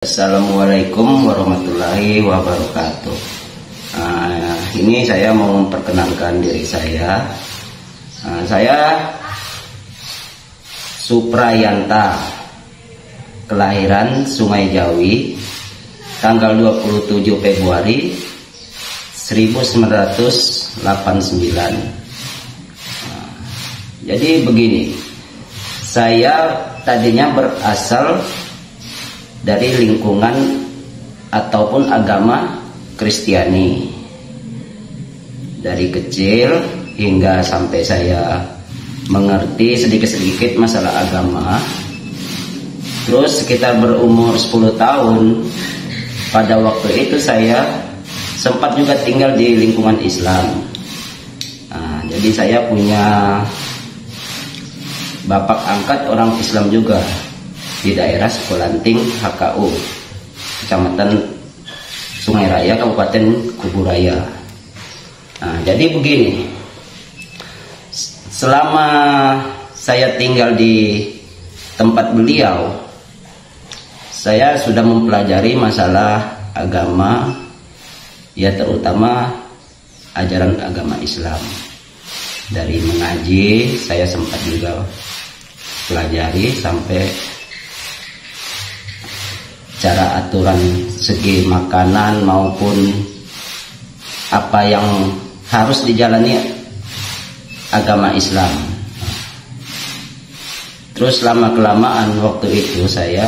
Assalamualaikum warahmatullahi wabarakatuh. Ini saya mau memperkenalkan diri saya. Saya Suprayanta, kelahiran Sungai Jawi, tanggal 27 Februari 1989. Jadi begini, saya tadinya berasal dari lingkungan ataupun agama Kristiani. Dari kecil hingga sampai saya mengerti sedikit-sedikit masalah agama. Terus sekitar berumur 10 tahun, pada waktu itu saya sempat juga tinggal di lingkungan Islam. Jadi saya punya bapak angkat orang Islam juga di daerah Sukolanting, HKU, Kecamatan Sungai Raya, Kabupaten Kuburaya. Jadi begini, selama saya tinggal di tempat beliau, saya sudah mempelajari masalah agama, ya terutama ajaran agama Islam. Dari mengaji, saya sempat juga pelajari sampai cara aturan segi makanan maupun apa yang harus dijalani agama Islam. Terus lama-kelamaan waktu itu saya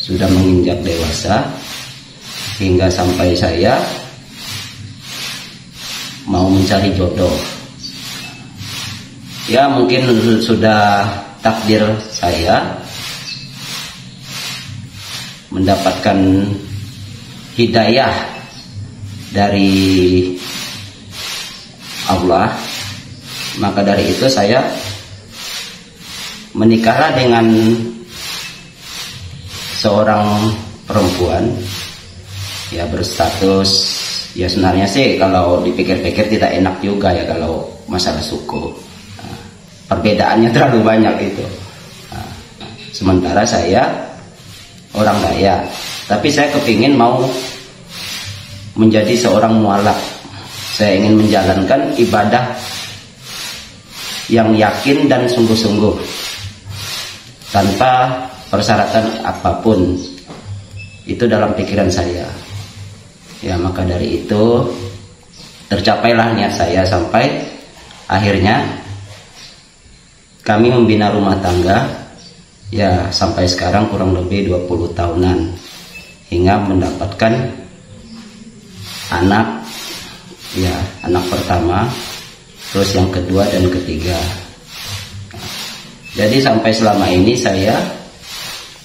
sudah menginjak dewasa hingga sampai saya mau mencari jodoh. Ya mungkin sudah takdir saya mendapatkan hidayah dari Allah. Maka dari itu saya menikahlah dengan seorang perempuan, ya berstatus, ya sebenarnya sih kalau dipikir-pikir tidak enak juga ya kalau masalah suku. Perbedaannya terlalu banyak itu. Sementara saya orang kaya, tapi saya kepingin mau menjadi seorang mualaf. Saya ingin menjalankan ibadah yang yakin dan sungguh-sungguh tanpa persyaratan apapun. Itu dalam pikiran saya. Ya maka dari itu tercapailah niat saya sampai akhirnya kami membina rumah tangga. Ya sampai sekarang kurang lebih 20 tahunan hingga mendapatkan anak, ya anak pertama, terus yang kedua dan ketiga. Jadi sampai selama ini saya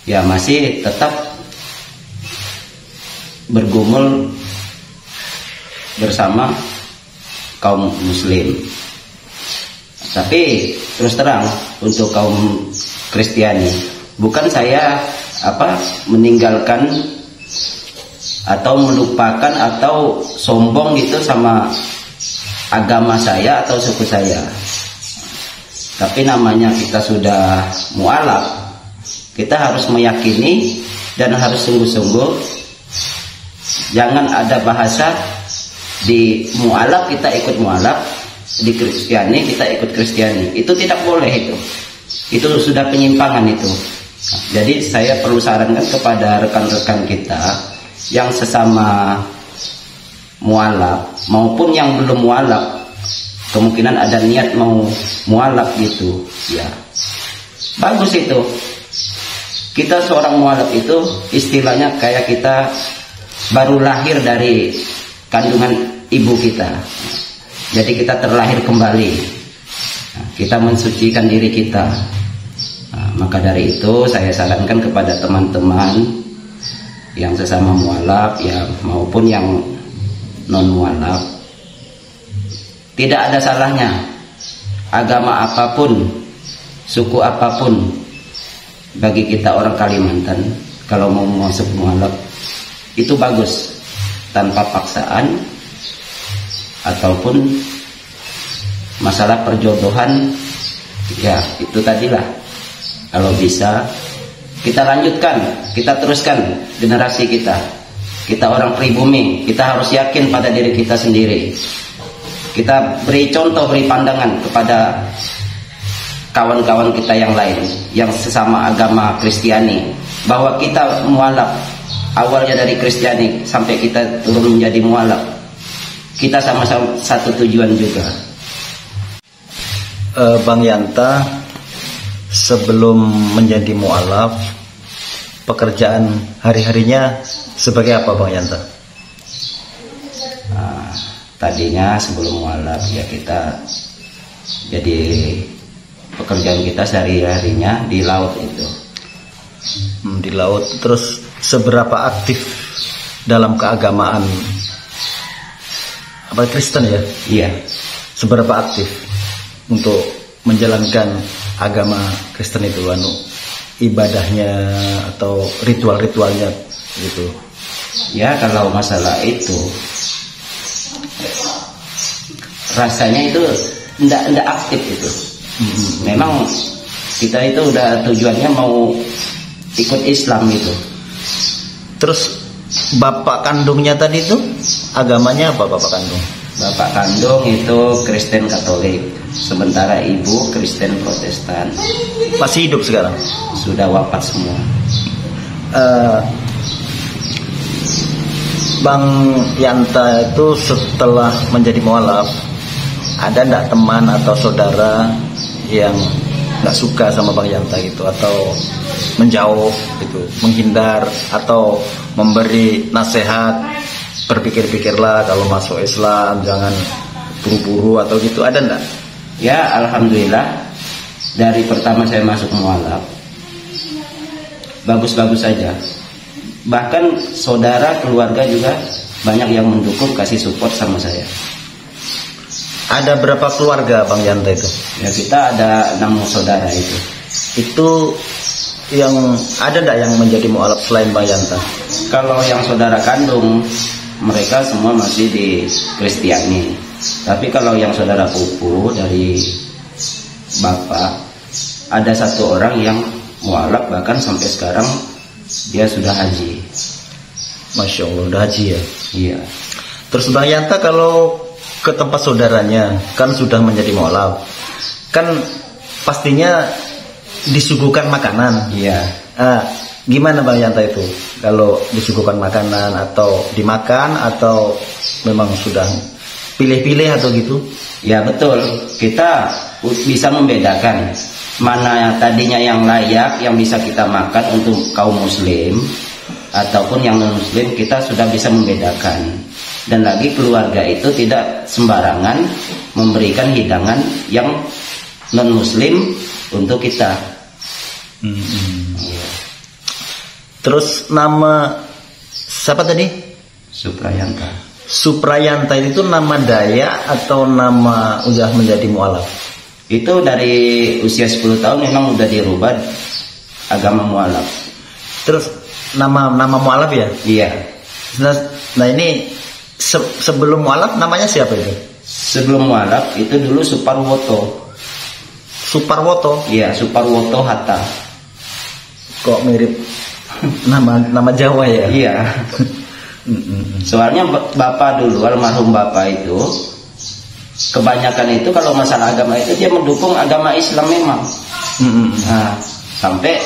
ya masih tetap bergumul bersama kaum muslim. Tapi terus terang untuk kaum Kristiani, bukan saya meninggalkan atau melupakan atau sombong gitu sama agama saya atau suku saya. Tapi namanya kita sudah mualaf, kita harus meyakini dan harus sungguh-sungguh. Jangan ada bahasa di mualaf kita ikut mualaf, di Kristiani kita ikut Kristiani. Itu tidak boleh itu. Itu sudah penyimpangan itu. Jadi saya perlu sarankan kepada rekan-rekan kita yang sesama mualaf maupun yang belum mualaf, kemungkinan ada niat mau mualaf gitu, ya bagus itu. Kita seorang mualaf itu istilahnya kayak kita baru lahir dari kandungan ibu kita. Jadi kita terlahir kembali. Kita mensucikan diri kita. Maka dari itu saya sarankan kepada teman-teman yang sesama mualaf ya maupun yang non mualaf, tidak ada salahnya agama apapun, suku apapun bagi kita orang Kalimantan kalau mau masuk mualaf itu bagus tanpa paksaan ataupun masalah perjodohan. Ya itu tadilah, kalau bisa kita lanjutkan, kita teruskan generasi kita. Kita orang pribumi, kita harus yakin pada diri kita sendiri. Kita beri contoh, beri pandangan kepada kawan-kawan kita yang lain, yang sesama agama Kristiani, bahwa kita mualaf awalnya dari Kristiani sampai kita turun menjadi mualaf. Kita sama-sama satu tujuan juga. Bang Yanta, sebelum menjadi mualaf, pekerjaan hari-harinya sebagai apa Bang Yanta? Tadinya sebelum mualaf ya kita jadi pekerjaan kita sehari-harinya di laut itu. Di laut. Terus seberapa aktif dalam keagamaan apa Kristen ya? Iya. Seberapa aktif untuk menjalankan agama Kristen itu, ibadahnya atau ritual-ritualnya gitu? Ya kalau masalah itu rasanya itu ndak aktif itu. Memang kita itu udah tujuannya mau ikut Islam gitu. Terus bapak kandungnya tadi itu agamanya apa bapak kandung? Bapak kandung itu Kristen Katolik, sementara ibu Kristen Protestan. Masih hidup sekarang? Sudah wafat semua. Bang Yanta itu setelah menjadi mualaf, ada enggak teman atau saudara yang nggak suka sama Bang Yanta gitu, atau menjauh gitu, menghindar, atau memberi nasihat, berpikir-pikirlah kalau masuk Islam jangan buru-buru atau gitu, ada enggak? Ya alhamdulillah, dari pertama saya masuk mualaf bagus-bagus saja. Bahkan saudara, keluarga juga banyak yang mendukung, kasih support sama saya. Ada berapa keluarga Bang Yanta itu? Ya kita ada 6 saudara itu. Itu yang ada enggak yang menjadi mualaf selain Bang Yanta? Kalau yang saudara kandung, mereka semua masih di Kristiani. Tapi kalau yang saudara pupu dari bapak, ada 1 orang yang mualaf, bahkan sampai sekarang dia sudah haji. Masya Allah, udah haji ya? Iya. Terus Bang Yanta kalau ke tempat saudaranya, kan sudah menjadi mualaf, kan pastinya disuguhkan makanan. Iya. Gimana Bang Yanta itu? Kalau disuguhkan makanan, atau dimakan, atau memang sudah pilih-pilih atau gitu? Ya betul, kita bisa membedakan mana tadinya yang layak, yang bisa kita makan untuk kaum muslim, ataupun yang non muslim, kita sudah bisa membedakan. Dan lagi keluarga itu tidak sembarangan memberikan hidangan yang non muslim untuk kita. Ya. Terus nama siapa tadi? Suprayanta. Suprayanta itu nama daya atau nama udah menjadi mualaf? Itu dari usia 10 tahun memang udah dirubah agama mualaf. Terus nama mualaf ya? Iya. Nah ini sebelum mualaf namanya siapa itu? Sebelum mualaf itu dulu Suparwoto. Suparwoto? Iya, Suparwoto Hatta. Kok mirip nama Jawa ya? Iya. Soalnya bapak dulu, almarhum bapak itu, kebanyakan itu kalau masalah agama itu dia mendukung agama Islam memang. Nah, sampai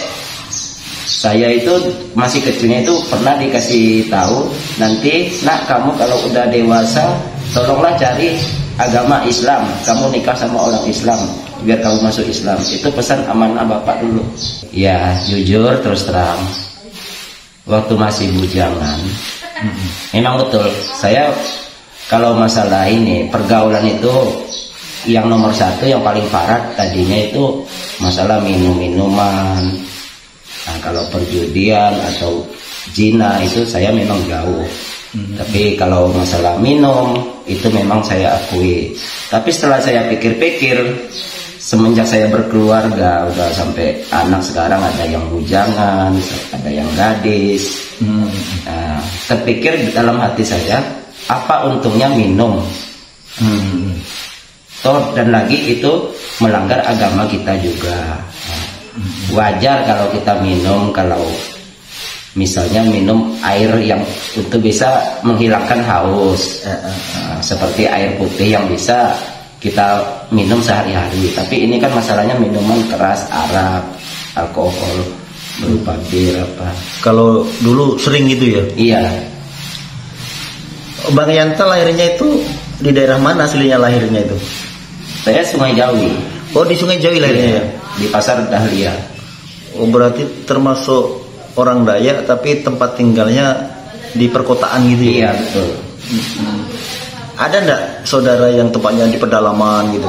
saya itu masih kecilnya itu pernah dikasih tahu, nanti nak kamu kalau udah dewasa tolonglah cari agama Islam, kamu nikah sama orang Islam biar kamu masuk Islam. Itu pesan amanah bapak dulu. Ya jujur terus terang, waktu masih bujangan, memang betul saya kalau masalah ini pergaulan itu yang nomor 1, yang paling parah tadinya itu masalah minuman. Nah, kalau perjudian atau zina itu saya memang jauh. Tapi kalau masalah minum itu memang saya akui. Tapi setelah saya pikir-pikir, semenjak saya berkeluarga, udah sampai anak sekarang ada yang bujangan, ada yang gadis. Nah, terpikir dalam hati saya, apa untungnya minum? Toh dan lagi itu melanggar agama kita juga. Wajar kalau kita minum, kalau misalnya minum air yang untuk bisa menghilangkan haus, seperti air putih yang bisa kita minum sehari-hari. Tapi ini kan masalahnya minuman keras, arak, alkohol, berupa bir apa. Kalau dulu sering gitu ya? Iya. Bang Yanta lahirnya itu di daerah mana aslinya lahirnya itu? Saya Sungai Jawi. Oh, di Sungai Jawi lahirnya ya? Di Pasar Dahlia. Oh, berarti termasuk orang Dayak tapi tempat tinggalnya di perkotaan gitu ya? Iya, betul. Ada enggak saudara yang tempatnya di pedalaman gitu?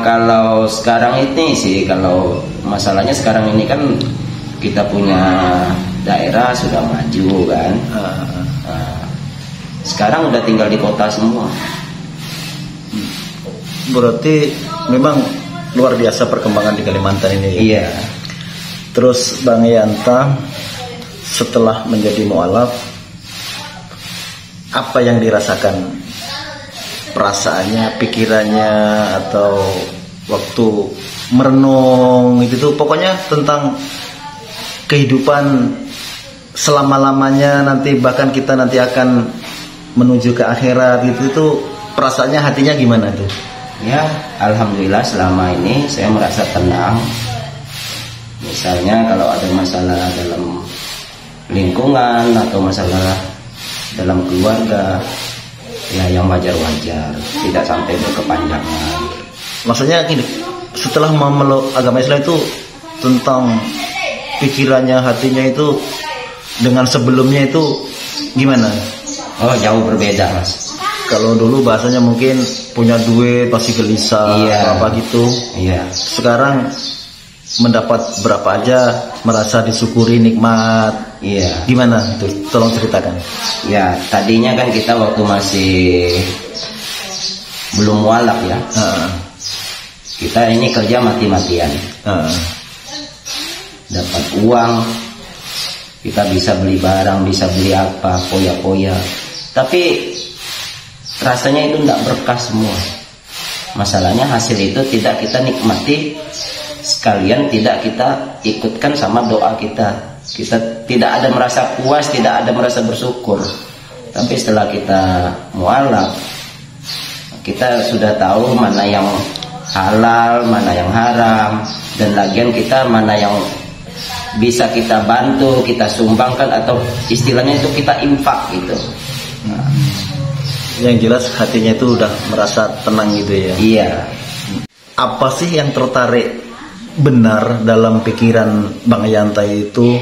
Kalau sekarang ini sih, kalau masalahnya sekarang ini kan kita punya daerah sudah maju kan. Sekarang udah tinggal di kota semua. Berarti memang luar biasa perkembangan di Kalimantan ini ya? Iya. Terus Bang Yanta setelah menjadi mualaf, apa yang dirasakan? Perasaannya, pikirannya, atau waktu merenung itu tuh, pokoknya tentang kehidupan selama-lamanya nanti, bahkan kita nanti akan menuju ke akhirat gitu, itu perasaannya, hatinya gimana tuh? Ya, alhamdulillah selama ini saya merasa tenang. Misalnya kalau ada masalah dalam lingkungan atau masalah dalam keluarga, ya yang wajar-wajar, tidak sampai berkepanjangan. Maksudnya gini, setelah memeluk agama Islam itu, tentang pikirannya, hatinya itu dengan sebelumnya itu gimana? Oh, jauh berbeda, Mas. Kalau dulu bahasanya mungkin punya duit pasti gelisah, iya, apa gitu. Iya. Sekarang mendapat berapa aja merasa disyukuri, nikmat. Iya. Gimana tuh? Tolong ceritakan. Ya, tadinya kan kita waktu masih belum mualaf ya. Kita ini kerja mati-matian. Dapat uang, kita bisa beli barang, bisa beli apa, poya-poya. Tapi rasanya itu tidak berkah semua. Masalahnya hasil itu tidak kita nikmati, sekalian tidak kita ikutkan sama doa kita. Kita tidak ada merasa puas, tidak ada merasa bersyukur. Tapi setelah kita mualaf, kita sudah tahu mana yang halal, mana yang haram, dan lagian kita mana yang bisa kita bantu, kita sumbangkan, atau istilahnya itu kita infak gitu. Yang jelas hatinya itu udah merasa tenang gitu ya. Iya. Apa sih yang tertarik benar dalam pikiran Bang Yanta itu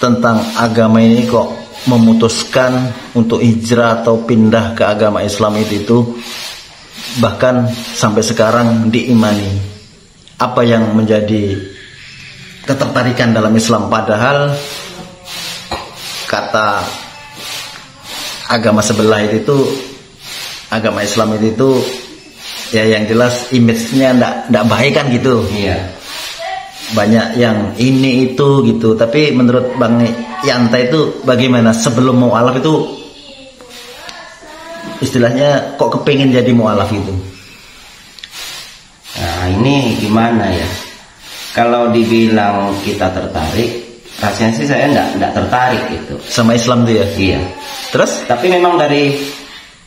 tentang agama ini, kok memutuskan untuk hijrah atau pindah ke agama Islam itu bahkan sampai sekarang diimani? Apa yang menjadi ketertarikan dalam Islam, padahal kata agama sebelah itu agama Islam itu ya yang jelas image-nya ndak baik kan gitu. Iya. Banyak yang ini itu gitu. Tapi menurut Bang Yanta itu bagaimana sebelum mualaf itu, istilahnya kok kepingin jadi mualaf itu? Nah, ini gimana ya? Kalau dibilang kita tertarik, rasanya sih saya enggak tertarik gitu sama Islam tuh ya. Iya. Terus tapi memang dari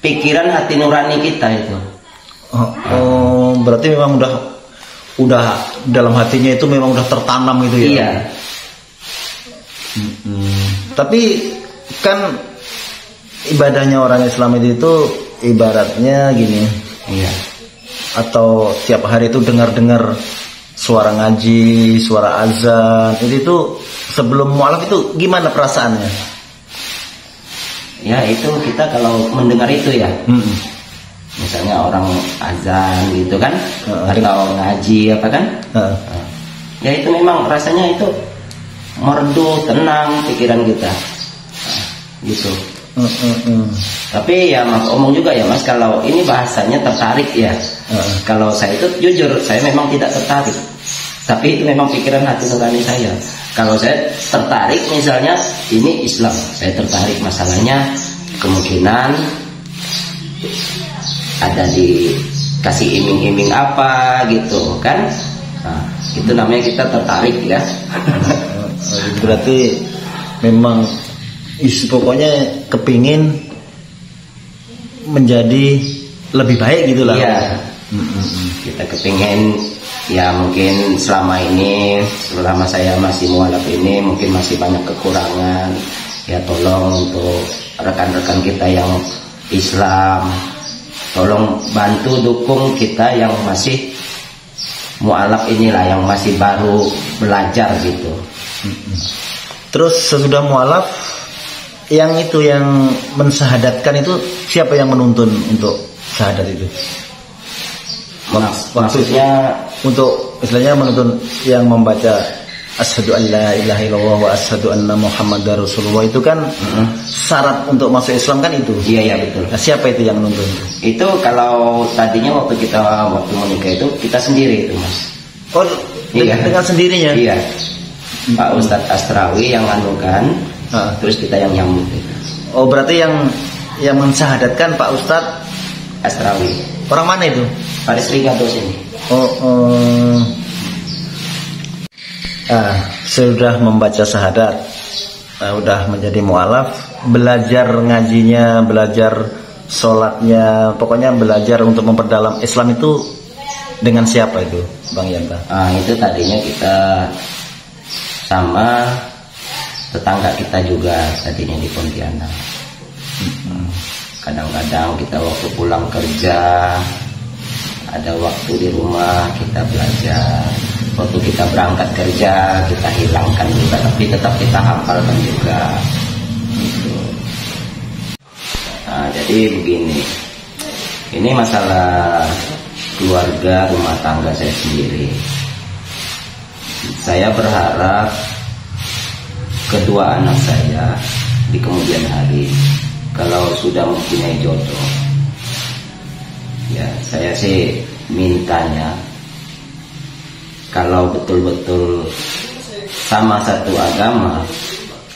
pikiran hati nurani kita itu. Oh, berarti memang udah dalam hatinya itu memang udah tertanam gitu ya. Iya. Tapi kan ibadahnya orang Islam itu ibaratnya gini. Iya. Atau tiap hari itu dengar suara ngaji, suara azan. Itu sebelum mualaf itu gimana perasaannya? Ya itu kita kalau mendengar itu ya, misalnya orang azan gitu kan, atau ngaji apa kan, ya itu memang rasanya itu merdu, tenang pikiran kita, gitu. Tapi ya Mas omong juga ya Mas, kalau ini bahasanya tertarik ya. Kalau saya itu jujur, saya memang tidak tertarik. Tapi itu memang pikiran hati nurani saya. Kalau saya tertarik misalnya ini Islam, saya tertarik, masalahnya kemungkinan ada di kasih iming-iming apa gitu kan. Nah, itu namanya kita tertarik ya. Berarti memang pokoknya kepingin menjadi lebih baik gitu lah. Iya. Kita kepingin ya, mungkin selama saya masih mualaf ini mungkin masih banyak kekurangan ya, tolong untuk rekan-rekan kita yang Islam, tolong bantu dukung kita yang masih mualaf inilah, yang masih baru belajar gitu. Terus sesudah mualaf, yang mensyahadatkan itu siapa yang menuntun untuk syahadat itu? Maksudnya untuk istilahnya menuntun yang membaca asyhadu an la ilaha illallah wa asyhadu anna muhammadar rasulullah itu kan syarat untuk masuk Islam kan itu. Iya betul. Nah, siapa itu yang menuntun? Itu kalau tadinya waktu menikah itu kita sendiri itu, Mas. Oh, dengan sendirinya? Iya. Pak Ustadz Asrawi yang anukan, terus kita yang nyambut. Oh, berarti yang mensyahadatkan Pak Ustadz Asrawi. Orang mana itu? Paris Rigados ini. Sudah membaca syahadat, udah menjadi mualaf, belajar ngajinya, belajar sholatnya, pokoknya belajar untuk memperdalam Islam itu dengan siapa itu, Bang Yanta? Itu tadinya kita sama tetangga kita juga tadinya di Pontianak. Kadang-kadang kita waktu pulang kerja, ada waktu di rumah kita belajar. Waktu kita berangkat kerja kita hilangkan juga, tapi tetap kita hafalkan juga. Gitu. Jadi begini, ini masalah keluarga rumah tangga saya sendiri. Saya berharap kedua anak saya di kemudian hari kalau sudah mempunyai jodoh, ya saya sih mintanya kalau betul-betul sama satu agama,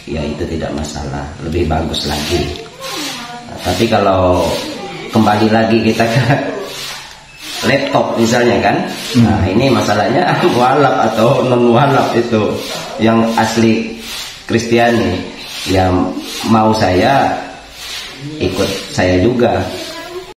ya itu tidak masalah, lebih bagus lagi. Tapi kalau kembali lagi kita ke laptop misalnya kan, nah ini masalahnya mualaf atau non mualaf itu yang asli Kristiani, yang mau saya ikut saya juga.